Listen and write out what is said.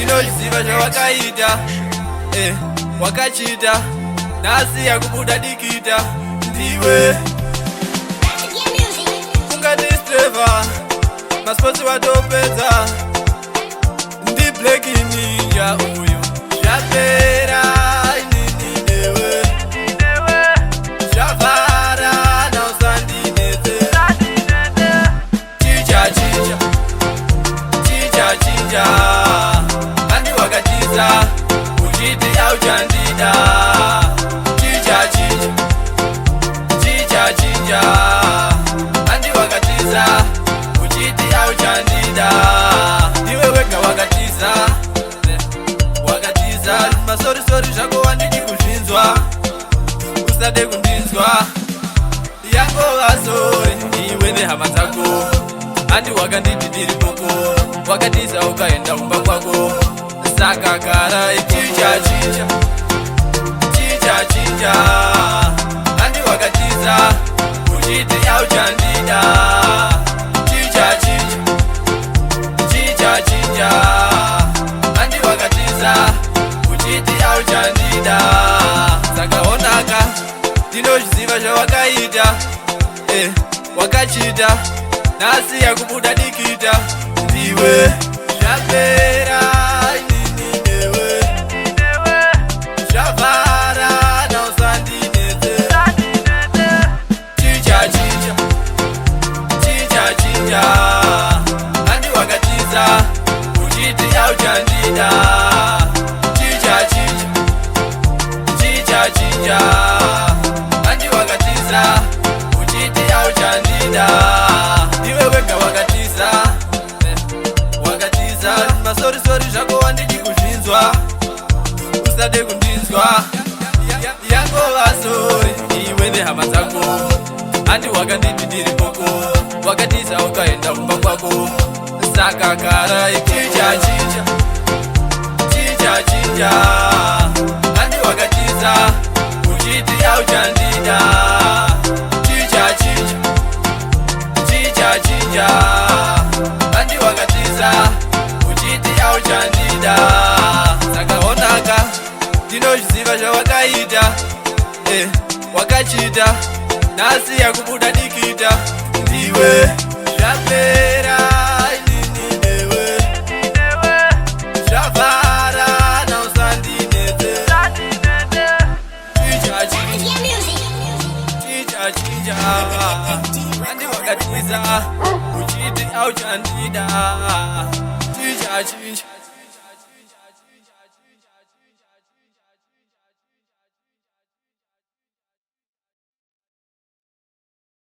ndinoziva zvawakaita wakachita nhasi yakubuda dikita ndiwe ungadistreva maspotsi watopedza ndi Black Ninja uyu zvapera inini newe zvavhara nausandinetse chicha handi wakatiza uchiti auchandida chicha handi wakatiza uchiti auchandida ndiwe wega wakatiza masorisori zvako wandidi kuzvinzwa usade kundinzwa yangovasori iwe nehama dzako handi wakanditi ndiri poko wakatiza ukaenda kumba kwako saka gara chicha handi wakatiza uchiti auchandida chicha handi wakatiza uchiti auchandida saka onaka ndinozviziva zvawakaita wakachita nhasi yakubuda dikita ndiwe zvapera inini newe zvavhara nausandinetse chicha handi wakatiza uchiti auchandida chicha handi wakatiza uchiti auchandida ndiwe wega wakatiza masorisori zvako wandidi kuzvinzwa usade kundinzwa yangovasori iwe nehama dzako handi wakanditi ndiri poko wakatiza ukaenda kumba kwako saka gara chicha handi wakatiza uchiti auchandida chicha handi wakatiza uchiti auchandida saka onaka ndinozviziva zvawakaita wakachita nhasi yakubuda dikita ndiwe zvapera inini newe zvavhara nausandinetse chicha handi wakatiza uchiti auchandida chicha